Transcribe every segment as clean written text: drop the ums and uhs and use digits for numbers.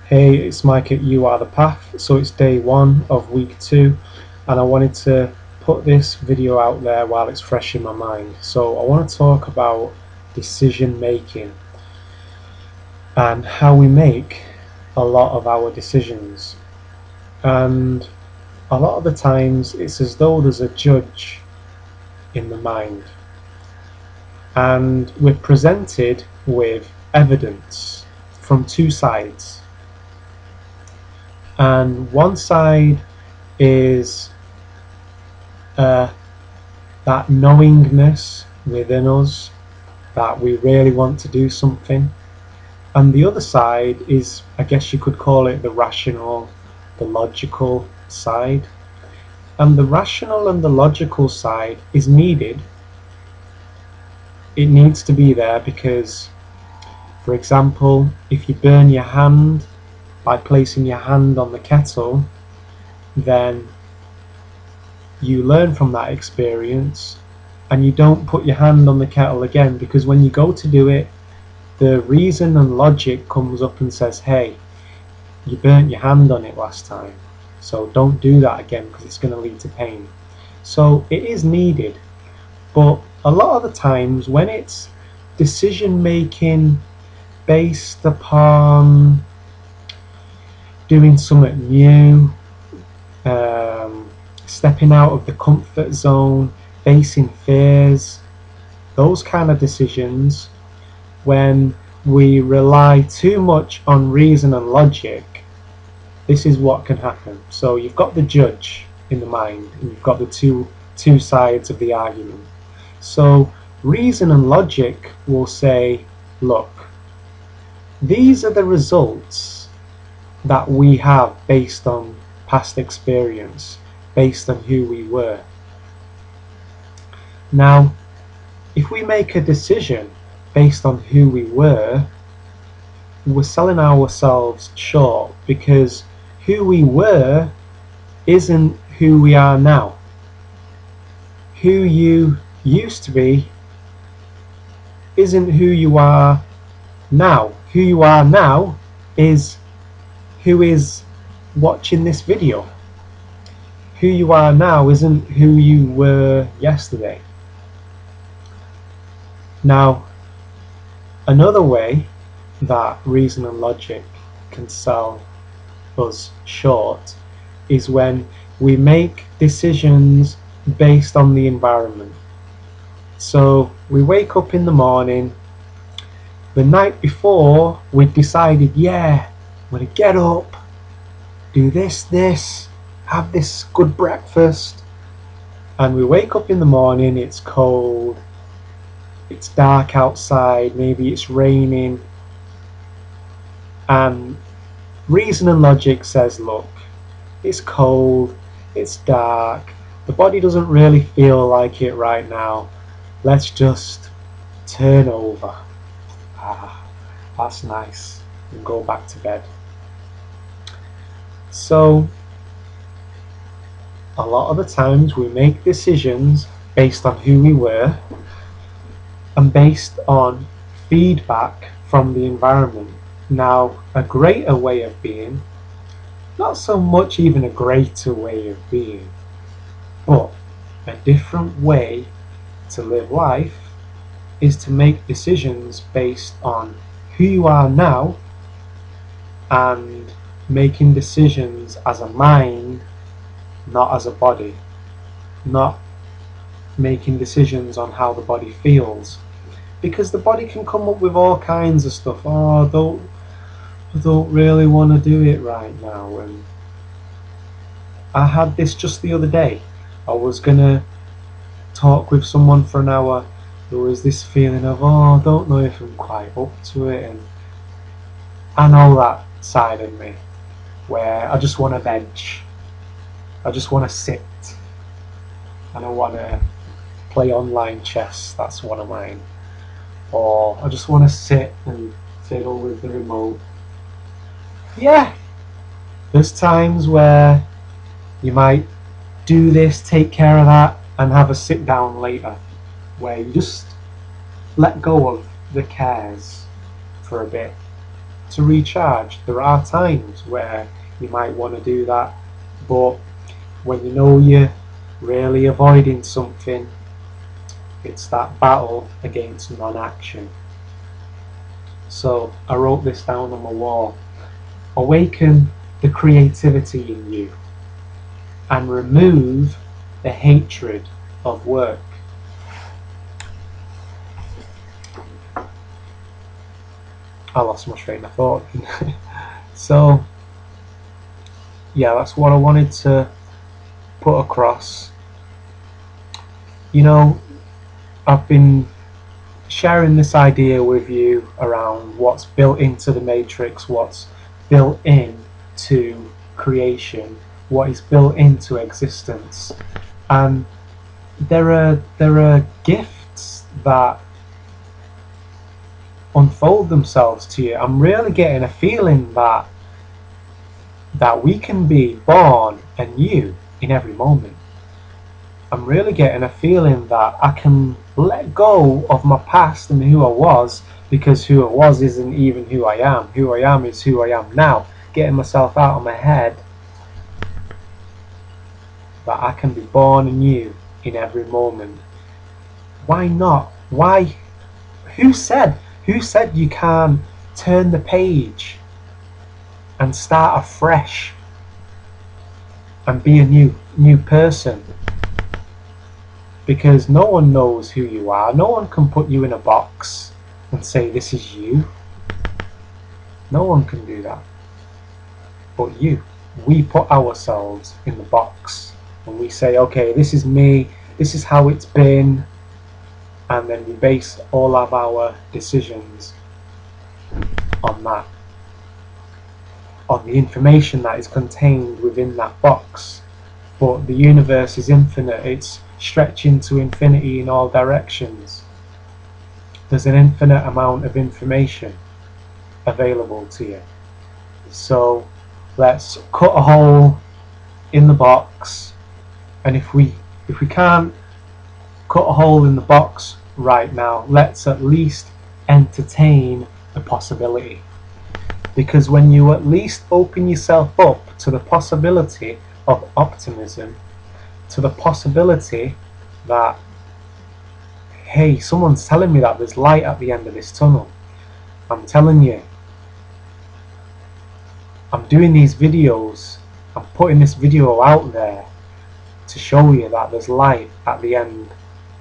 Hey, it's Mike at You Are The Path. So it's day 1 of week 2, and I wanted to put this video out there while it's fresh in my mind. So I want to talk about decision making and how we make a lot of our decisions. And a lot of the times it's as though there's a judge in the mind, and we're presented with evidence from two sides. And one side is that knowingness within us that we really want to do something, and the other side is, I guess you could call it, the rational, the logical side. And the rational and the logical side is needed. It needs to be there because, for example, if you burn your hand by placing your hand on the kettle, then you learn from that experience and you don't put your hand on the kettle again, because when you go to do it, the reason and logic comes up and says, hey, you burnt your hand on it last time, so don't do that again because it's going to lead to pain. So it is needed, but a lot of the times when it's decision making based upon doing something new, stepping out of the comfort zone, facing fears, those kind of decisions, when we rely too much on reason and logic, this is what can happen. So you've got the judge in the mind, and you've got the two sides of the argument. So reason and logic will say, look, these are the results that we have based on past experience, based on who we were. Now, if we make a decision based on who we were, we're selling ourselves short, because who we were isn't who we are now. Who you used to be isn't who you are now. Who you are now is who is watching this video. Who you are now isn't who you were yesterday. Now, another way that reason and logic can sell us short is when we make decisions based on the environment. So we wake up in the morning, the night before we decided, yeah, I'm going to get up, do this, have this good breakfast, and we wake up in the morning, it's cold, it's dark outside, maybe it's raining, and reason and logic says, look, it's cold, it's dark, the body doesn't really feel like it right now, let's just turn over. That's nice, and go back to bed. So a lot of the times we make decisions based on who we were and based on feedback from the environment. Now, a greater way of being, not so much even a greater way of being, but a different way to live life is to make decisions based on who you are now, and making decisions as a mind, not as a body, not making decisions on how the body feels, because the body can come up with all kinds of stuff. Oh, I don't really want to do it right now. And I had this just the other day. I was gonna talk with someone for an hour. There was this feeling of, oh, I don't know if I'm quite up to it, and I know that side of me where I just want to veg, I just want to sit, and I want to play online chess, that's one of mine, or I just want to sit and fiddle with the remote. Yeah, there's times where you might do this, take care of that, and have a sit down later where you just let go of the cares for a bit to recharge. There are times where you might want to do that, but when you know you're really avoiding something, it's that battle against non-action. So I wrote this down on my wall. Awaken the creativity in you and remove the hatred of work. I lost my train of thought. So yeah, that's what I wanted to put across. You know, I've been sharing this idea with you around what's built into the matrix, what's built into creation, what is built into existence, and there are gifts that unfold themselves to you. I'm really getting a feeling that we can be born anew in every moment. I'm really getting a feeling that I can let go of my past and who I was, because who I was isn't even who I am. Who I am is who I am now. Getting myself out of my head, that I can be born anew in every moment. Why not? Why? Who said you can't turn the page and start afresh and be a new person? Because no one knows who you are. No one can put you in a box and say this is you. No one can do that but you. We put ourselves in the box and we say, okay, this is me, this is how it's been, and then we base all of our decisions on that, on the information that is contained within that box. But the universe is infinite. It's stretching to infinity in all directions. There's an infinite amount of information available to you. So let's cut a hole in the box, and if we can't cut a hole in the box right now, let's at least entertain the possibility. Because when you at least open yourself up to the possibility of optimism, to the possibility that, hey, someone's telling me that there's light at the end of this tunnel. I'm telling you, I'm doing these videos, I'm putting this video out there to show you that there's light at the end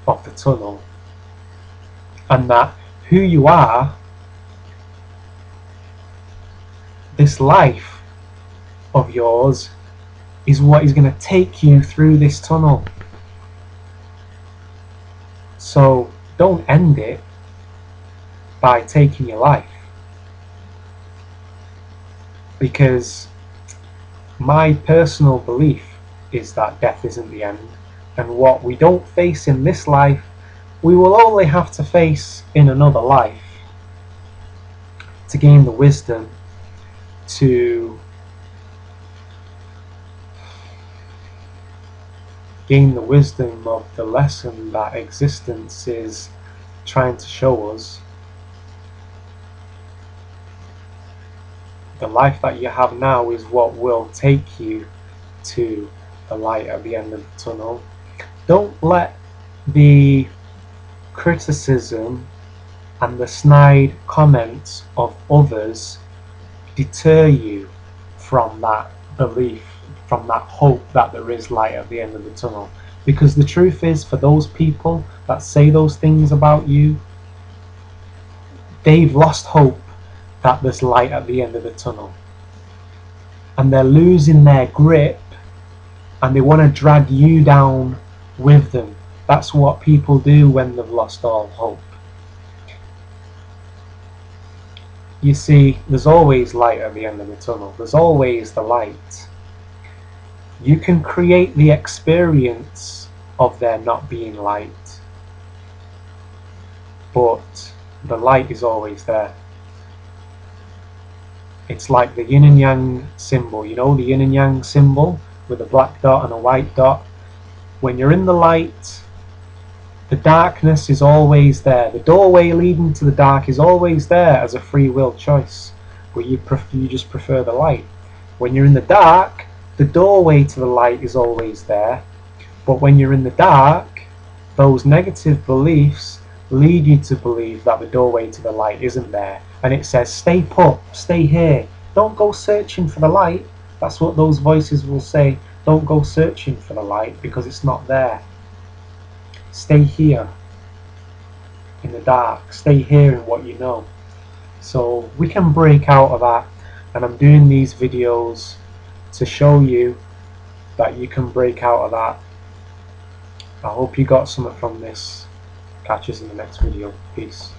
of the tunnel, and that who you are, this life of yours, is what is going to take you through this tunnel. So don't end it by taking your life, because my personal belief is that death isn't the end, and what we don't face in this life, we will only have to face in another life to gain the wisdom to of the lesson that existence is trying to show us. The life that you have now is what will take you to the light at the end of the tunnel. Don't let the criticism and the snide comments of others deter you from that belief, from that hope that there is light at the end of the tunnel. Because the truth is, for those people that say those things about you, they've lost hope that there's light at the end of the tunnel, and they're losing their grip, and they want to drag you down with them. That's what people do when they've lost all hope. You see, there's always light at the end of the tunnel. There's always the light. You can create the experience of there not being light, but the light is always there. It's like the yin and yang symbol. You know the yin and yang symbol with a black dot and a white dot? When you're in the light, the darkness is always there. The doorway leading to the dark is always there as a free will choice. but you just prefer the light. When you're in the dark, the doorway to the light is always there, but when you're in the dark, those negative beliefs lead you to believe that the doorway to the light isn't there, and it says stay put, stay here, don't go searching for the light. That's what those voices will say. Don't go searching for the light because it's not there. Stay here in the dark, stay here in what you know. So we can break out of that, and I'm doing these videos to show you that you can break out of that. I hope you got something from this. Catch us in the next video. Peace.